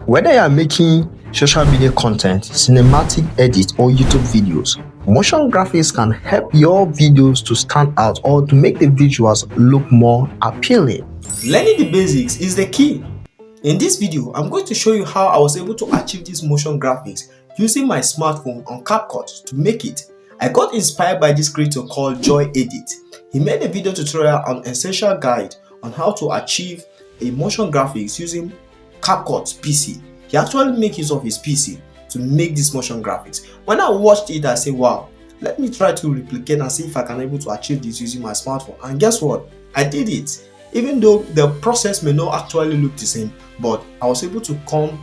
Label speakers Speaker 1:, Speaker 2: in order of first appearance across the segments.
Speaker 1: Whether you are making social media content, cinematic edits, or YouTube videos, motion graphics can help your videos to stand out or to make the visuals look more appealing.
Speaker 2: Learning the basics is the key. In this video, I'm going to show you how I was able to achieve this motion graphics using my smartphone on CapCut to make it. I got inspired by this creator called Joy Edit. He made a video tutorial on essential guide on how to achieve a motion graphics using CapCut PC. He actually makes use of his PC to make this motion graphics. When I watched it, I said, wow, let me try to replicate and see if I can able to achieve this using my smartphone. And guess what? I did it. Even though the process may not actually look the same, but I was able to come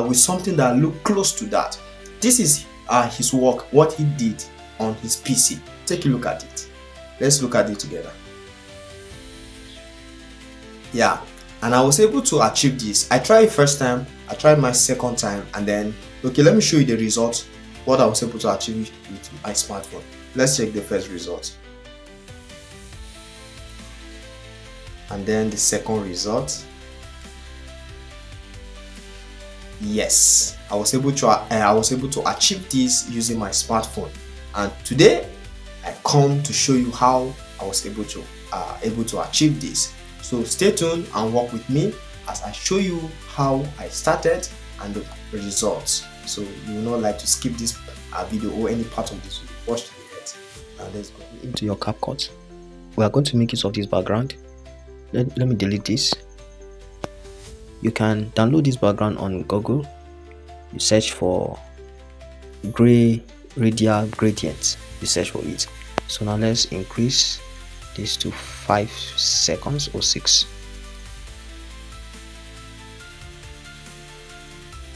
Speaker 2: with something that looked close to that. This is his work, what he did on his PC. Take a look at it. Let's look at it together. Yeah, and I was able to achieve this. I tried first time, I tried my second time, and then okay, let me show you the results, what I was able to achieve with my smartphone. Let's check the first result and then the second result. Yes, I was able to achieve this using my smartphone, and today I come to show you how I was able to achieve this. So stay tuned and work with me as I show you how I started and the results. So you will not like to skip this video or any part of this video. Watch to the end. Now let's go into your CapCut. We are going to make use of this background. Let me delete this. You can download this background on Google. You search for gray radial gradient. You search for it. So now let's increase this to 5 seconds or 6.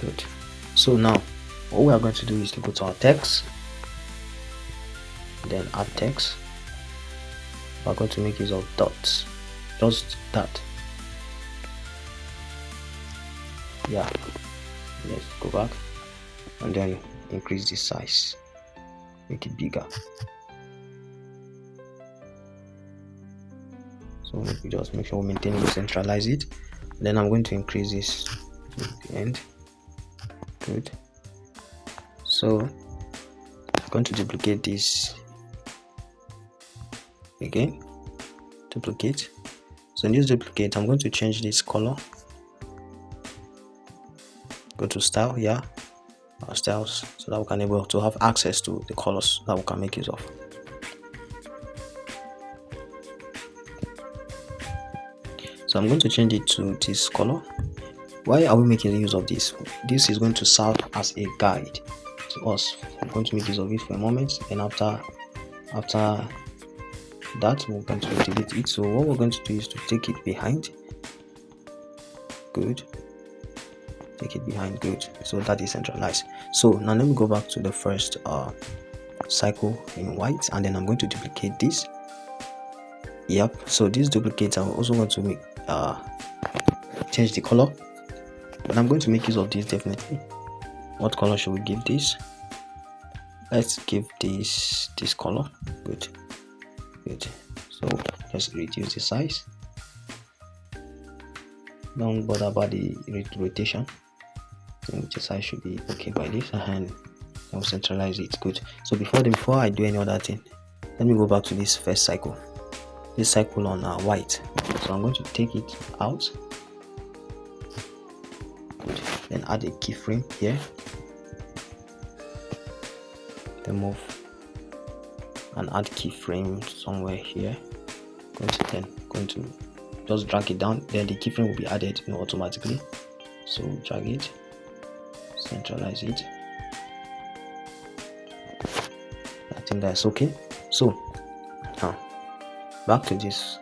Speaker 2: Good. So now what we are going to do is to go to our text, then add text. We are going to make use of dots, just that. Yeah, let's go back and then increase the size, make it bigger. So we just make sure we maintain and centralize it. Then I'm going to increase this at the end. Good. So I'm going to duplicate this again. Duplicate. So in this duplicate, I'm going to change this color. Go to style, yeah, our styles, so that we can able to have access to the colors that we can make use of. So I'm going to change it to this color. Why are we making use of this? This is going to serve as a guide to us. I'm going to make use of it for a moment, and after that we're going to delete it. So what we're going to do is to take it behind. Good. Take it behind. Good. So that is centralized. So now let me go back to the first cycle in white, and then I'm going to duplicate this. Yep. So this duplicate, I'm also going to make change the color, but I'm going to make use of this definitely. What color should we give this? Let's give this color. Good. So let's reduce the size. Don't bother about the rotation. I think the size should be okay by this, and I'll centralize it. Good. So before I do any other thing, let me go back to this first cycle. This cycle on white. So I'm going to take it out. Good. Then add a keyframe here. Then move and add keyframe somewhere here. Going to just drag it down. Then the keyframe will be added automatically. So drag it, centralize it. I think that's okay. So now back to this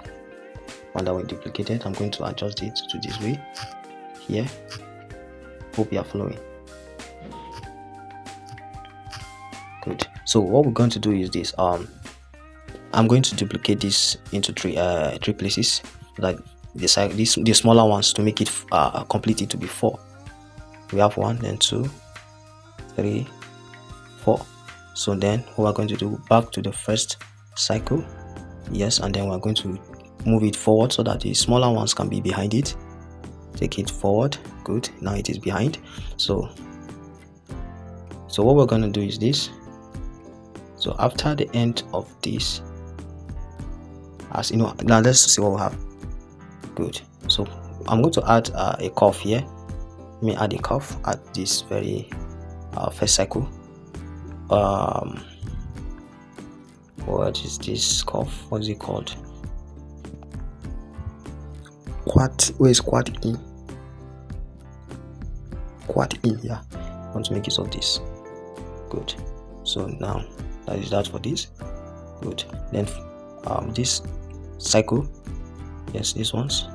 Speaker 2: one that we duplicated. I'm going to adjust it to this way here. Hope you are following. Good. So what we're going to do is this. I'm going to duplicate this into three places, like the smaller ones, to make it complete it to be 4. We have 1, then 2, 3, 4. So then what we're going to do, back to the first cycle. Yes, and then we're going to move it forward so that the smaller ones can be behind it. take it forward. Good. Now it is behind. So what we're going to do is this. So after the end of this, as you know, now let's see what we have. Good. So I'm going to add a curve here. Let me add a curve at this very first cycle. What is this curve? What is it called? Where is quad in? Quad in, yeah. I want to make use of this. Good. So now that is that for this. Good. Then this cycle, yes, these ones,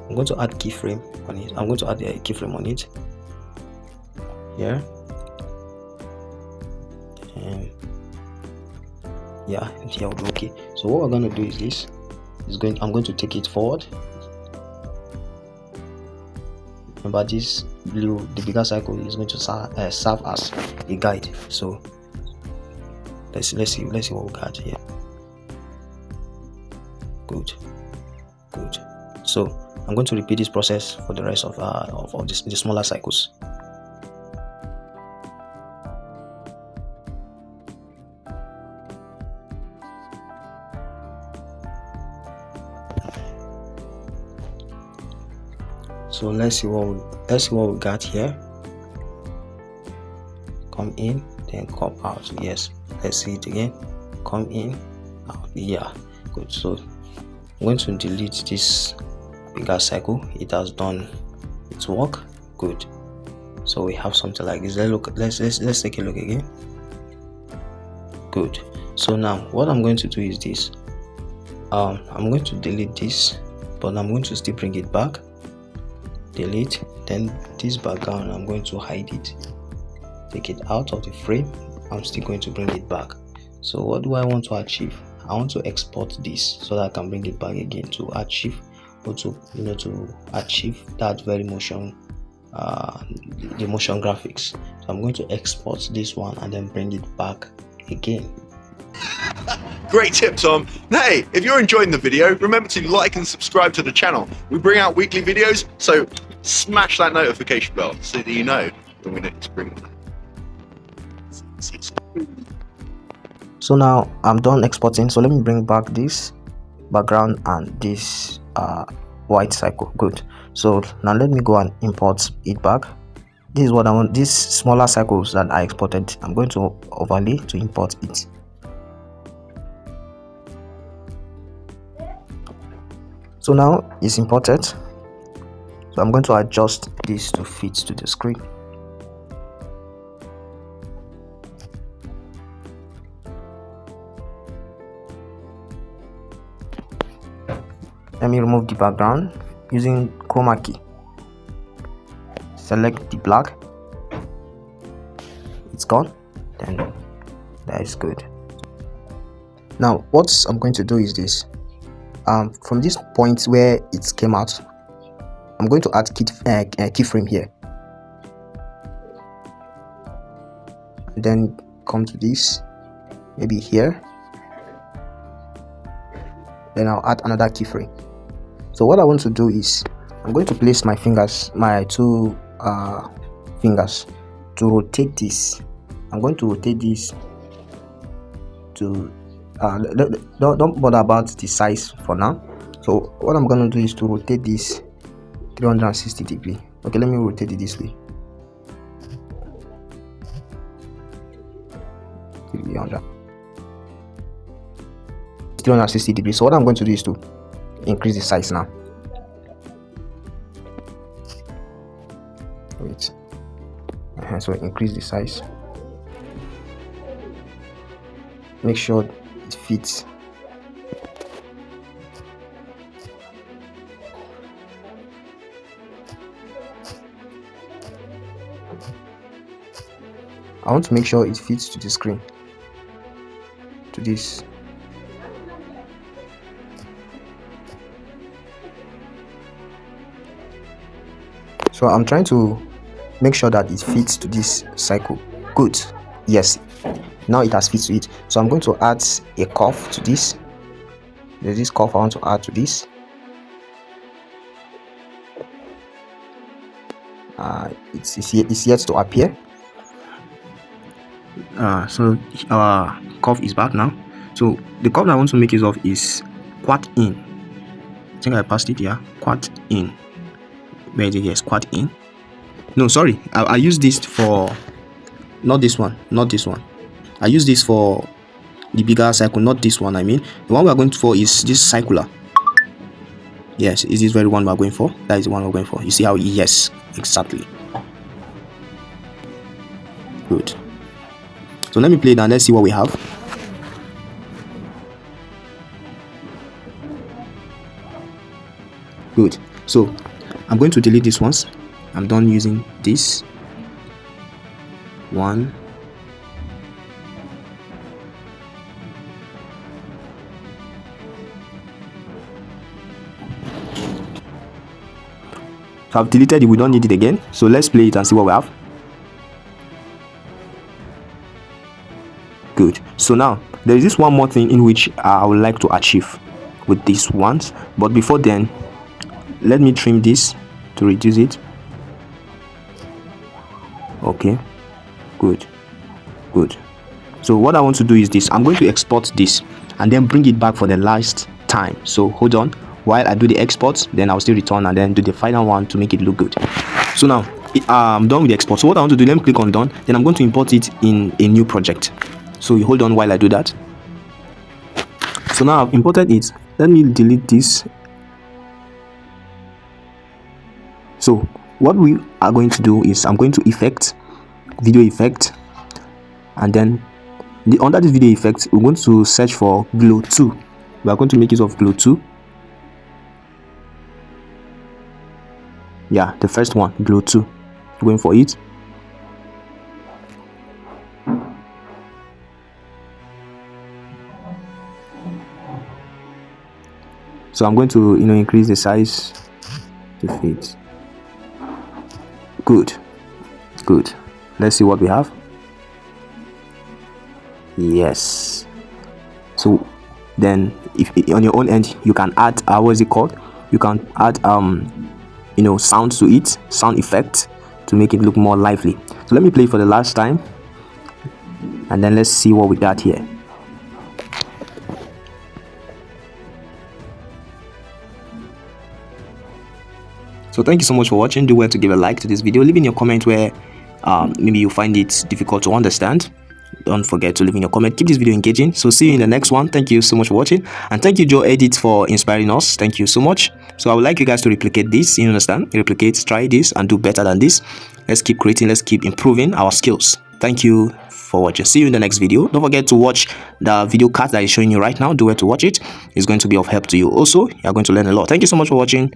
Speaker 2: I'm going to add keyframe on it. I'm going to add a keyframe on it here, and yeah, and here will be okay. So what we're going to do is this. I'm going to take it forward. Remember, this blue, the bigger cycle, is going to serve as a guide. So let's see what we got here. Good. So I'm going to repeat this process for the rest of the smaller cycles. So let's see what we got here. Come in, then come out. Yes, let's see it again. Come in, out. Yeah, good. So I'm going to delete this bigger cycle. It has done its work. Good. So we have something like this. Let's take a look again. Good. So now what I'm going to do is this. I'm going to delete this, but I'm going to still bring it back. Delete. Then this background, I'm going to hide it. Take it out of the frame. I'm still going to bring it back. So what do I want to achieve? I want to export this so that I can bring it back again to achieve, or to achieve that very motion, the motion graphics. So I'm going to export this one and then bring it back again.
Speaker 3: Great tip, Tom. Hey, if you're enjoying the video, remember to like and subscribe to the channel. We bring out weekly videos, so smash that notification bell so that you know when we next bring them.
Speaker 2: So now I'm done exporting. So let me bring back this background and this white cycle. Good. So now let me go and import it back. This is what I want. These smaller cycles that I exported, I'm going to overlay to import it. So now it's imported. So I'm going to adjust this to fit to the screen. Let me remove the background using chroma key. Select the black. It's gone. Then that is good. Now what I'm going to do is this. From this point where it came out, I'm going to add keyframe here. And then come to this, maybe here. Then I'll add another keyframe. So what I want to do is, I'm going to place my fingers, my two fingers, to rotate this. I'm going to rotate this to don't bother about the size for now. So what I'm going to do is to rotate this 360 degrees. Okay, let me rotate it this way. 360 degrees. So what I'm going to do is to increase the size now. Wait. So increase the size. Make sure it fits. I want to make sure it fits to the screen, to this. So I'm trying to make sure that it fits to this cycle. Good. Yes, now it has fit to it. So I'm going to add a curve to this. There's this curve I want to add to this.
Speaker 1: It's yet to appear. So our curve is back now. So the curve I want to make use of is quad in. I think I passed it here. Quad in. Where is it? Yes, quad in. No, sorry. I use this for not this one. I use this for the bigger cycle, not this one. I mean, the one we are going for is this circular. Yes, is this very one we are going for? That is the one we're going for. You see how? Yes, exactly. Good. So let me play it and let's see what we have. Good. So I'm going to delete these ones. I'm done using this one. So I've deleted it, we don't need it again. So let's play it and see what we have. Good. So now there is this one more thing in which I would like to achieve with these ones, but before then let me trim this to reduce it. Okay, good. So what I want to do is this. I'm going to export this and then bring it back for the last time. So hold on while I do the export, then I'll still return and then do the final one to make it look good. So now I'm done with the export. So what I want to do, let me click on done, then I'm going to import it in a new project. So you hold on while I do that. So now I've imported it. Let me delete this. So what we are going to do is I'm going to effect, video effect, and then under this video effect we're going to search for glow 2. We are going to make use of glow 2. Yeah, the first one, glow 2. We're going for it. So I'm going to increase the size to fit. Good. Let's see what we have. Yes. So then if on your own end you can add what is it called, you can add sounds to it, sound effect, to make it look more lively. So let me play for the last time and then let's see what we got here. So thank you so much for watching. Do well to give a like to this video. Leave in your comment where maybe you find it difficult to understand. Don't forget to leave in your comment. Keep this video engaging. So see you in the next one. Thank you so much for watching, and thank you Joe Edit for inspiring us. Thank you so much. So I would like you guys to replicate this. You understand? Replicate, try this and do better than this. Let's keep creating, let's keep improving our skills. Thank you for watching. See you in the next video. Don't forget to watch the video cut that is showing you right now. Do well to watch it. It's going to be of help to you. Also, you're going to learn a lot. Thank you so much for watching.